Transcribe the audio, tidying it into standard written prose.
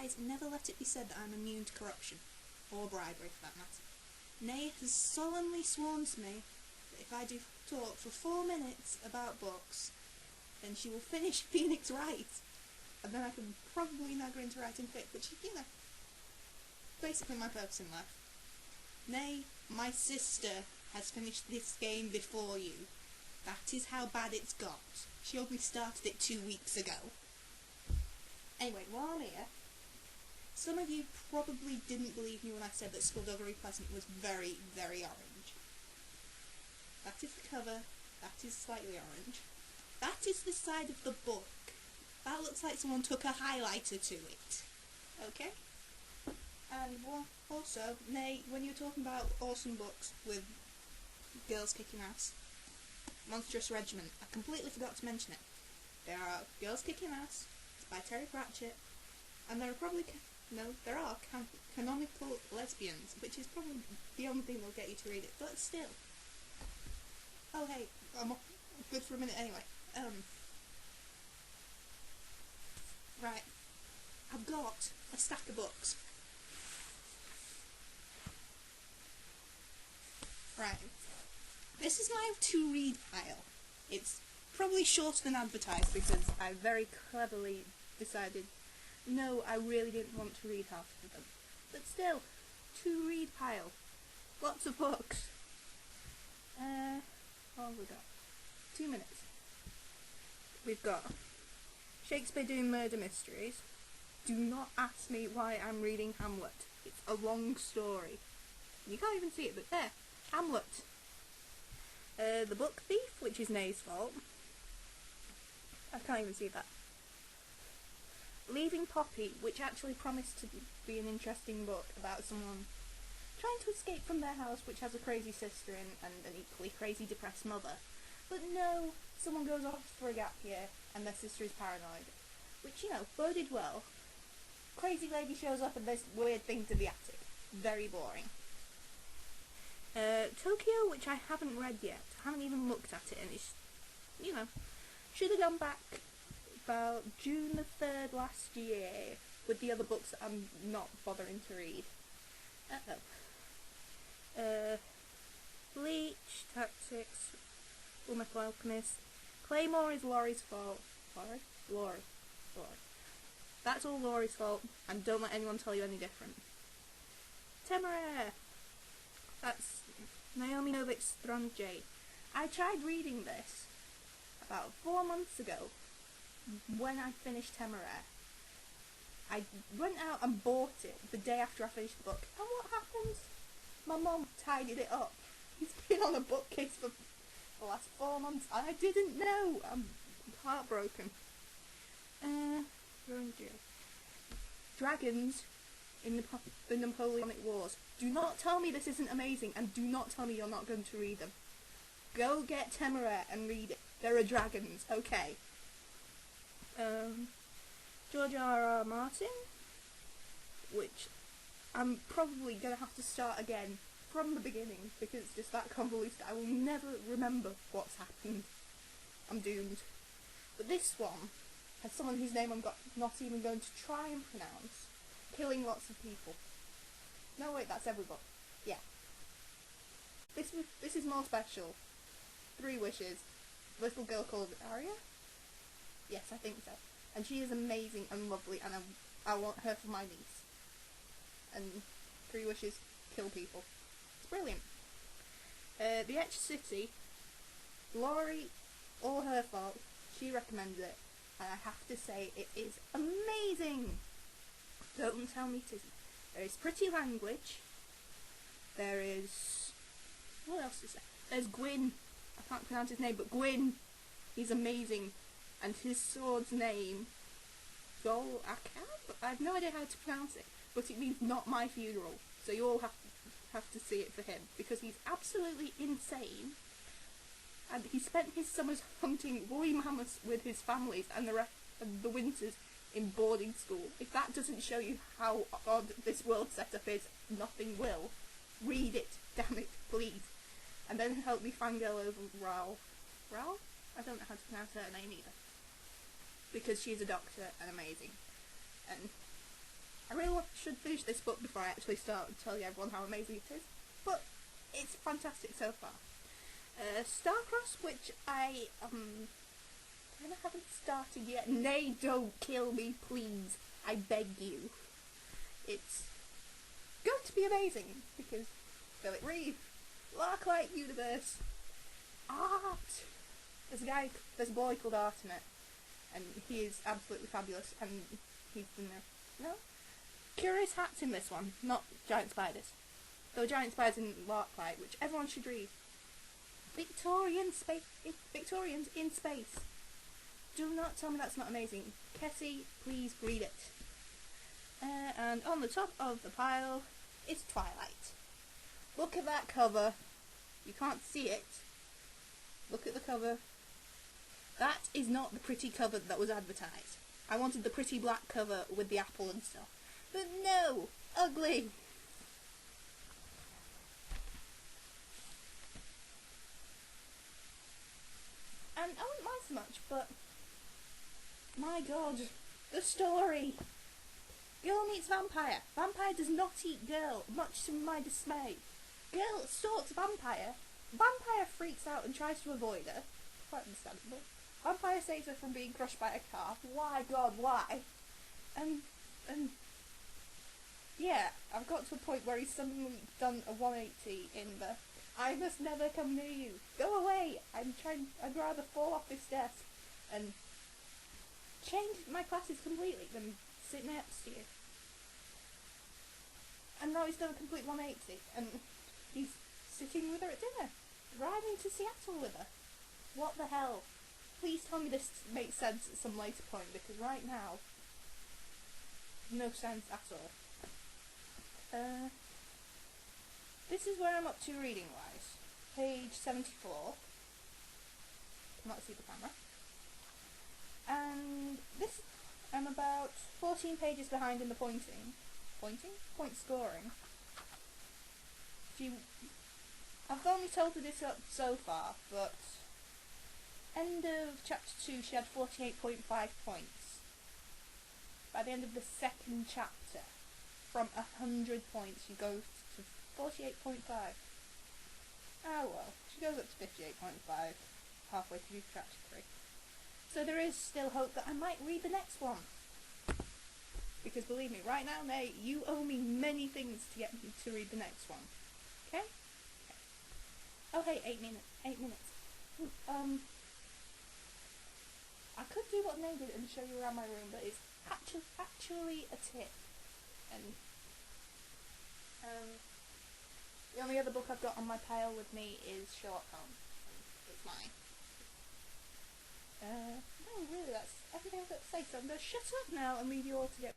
guys, never let it be said that I'm immune to corruption, or bribery for that matter. Nay has solemnly sworn to me that if I do talk for 4 minutes about books, then she will finish Phoenix Wright, and then I can probably nag her into writing fic, which, you know, basically my purpose in life. Nay, my sister has finished this game before you. That is how bad it's got. She only started it 2 weeks ago. Anyway, while I'm here, some of you probably didn't believe me when I said that Skullduggery Pleasant was very, very orange. That is the cover. That is slightly orange. That is the side of the book. That looks like someone took a highlighter to it. Okay? And also, Nay, when you're talking about awesome books with girls kicking ass, Monstrous Regiment, I completely forgot to mention it. There are Girls Kicking Ass, it's by Terry Pratchett, and there are canonical lesbians, which is probably the only thing that'll get you to read it, but still. Oh hey, I'm good for a minute anyway. Right, I've got a stack of books. Right, this is my to-read pile. It's probably shorter than advertised because I very cleverly decided, no, I really didn't want to read half of them. But still, to-read pile. Lots of books. What have we got? 2 minutes. We've got Shakespeare Doing Murder Mysteries. Do not ask me why I'm reading Hamlet. It's a long story. You can't even see it, but there. Hamlet. The Book Thief, which is Nay's fault. I can't even see that. Leaving Poppy, which actually promised to be an interesting book about someone trying to escape from their house, which has a crazy sister and an equally crazy depressed mother. But no, someone goes off for a gap year and their sister is paranoid. Which, you know, boded well. Crazy lady shows up and there's weird thing to the attic. Very boring. Tokyo, which I haven't read yet. I haven't even looked at it, and it's, you know, should have gone back about June the 3rd last year with the other books that I'm not bothering to read. Bleach, Tactics, Fullmetal Alchemist. Claymore is Laurie's fault. Laurie. That's all Laurie's fault, and don't let anyone tell you any different. Temeraire. That's Naomi Novik's Throne of Jade. I tried reading this about 4 months ago when I finished Temeraire. I went out and bought it the day after I finished the book, and what happens? My mum tidied it up. It's been on a bookcase for the last 4 months, and I didn't know. I'm heartbroken. Dragons in the Napoleonic Wars. Do not tell me this isn't amazing, and do not tell me you're not going to read them. Go get Temeraire and read it. There are dragons, okay. George R.R. Martin, which I'm probably going to have to start again from the beginning, because it's just that convoluted. I will never remember what's happened. I'm doomed. But this one has someone whose name I'm not even going to try and pronounce, killing lots of people. No, wait, that's every book. Yeah. This is more special. 3 wishes. Little girl called Arya? Yes, I think so. And she is amazing and lovely, and I want her for my niece. And 3 wishes, kill people. It's brilliant. The Etched City. Laurie, all her fault. She recommends it, and I have to say it is amazing. Don't tell me it isn't. There is Pretty Language. There is... what else is there? There's Gwyn. I can't pronounce his name, but Gwyn. He's amazing. And his sword's name... Gol Akab? I have no idea how to pronounce it. But it means not my funeral. So you all have to see it for him. Because he's absolutely insane. And he spent his summers hunting woolly mammoths with his families and the winters in boarding school. If that doesn't show you how odd this world setup is, nothing will. Read it, damn it, please. And then help me fangirl over Ralph. Ralph? I don't know how to pronounce her name either. Because she's a doctor and amazing. And I really should finish this book before I actually start telling everyone how amazing it is, but it's fantastic so far. Starcross, which I haven't started yet. Nay, don't kill me, please. I beg you. It's going to be amazing, because Philip Reeve, Larklight Universe, Art. There's a boy called Art in it, and he is absolutely fabulous, and he's in there. No? Curious Hats in this one, not Giant Spiders. There were Giant Spiders in Larklight, which everyone should read. Victorians in space. Do not tell me that's not amazing. Kessie, please read it. And on the top of the pile is Twilight. Look at that cover. You can't see it. Look at the cover. That is not the pretty cover that was advertised. I wanted the pretty black cover with the apple and stuff. But no! Ugly! And I wouldn't mind so much, but my god, the story! Girl meets vampire. Vampire does not eat girl, much to my dismay. Girl stalks vampire. Vampire freaks out and tries to avoid her. Quite understandable. Vampire saves her from being crushed by a car. Why, God, why? And yeah, I've got to a point where he's suddenly done a 180 in the I must never come near you. Go away. I'd rather fall off this desk and change my classes completely than sit next to you. And now he's done a complete 180 and he's sitting with her at dinner. Driving to Seattle with her. What the hell? Please tell me this makes sense at some later point, because right now, no sense at all. This is where I'm up to reading-wise. Page 74. Cannot see the camera. And this, I'm about 14 pages behind in the point scoring. I've only totaled this up so far, but end of chapter 2 she had 48.5 points. By the end of the second chapter, from 100 points she goes to 48.5. Oh well, she goes up to 58.5 halfway through chapter 3. So there is still hope that I might read the next one. Because believe me, right now, Nate, you owe me many things to get me to read the next one. Okay? Oh hey, 8 minutes. 8 minutes. I could do what Nate did and show you around my room, but it's actually a tip. And the only other book I've got on my pile with me is Sherlock Holmes. It's mine. No, really, that's everything I've got to say, so I'm going to shut up now and leave you all to get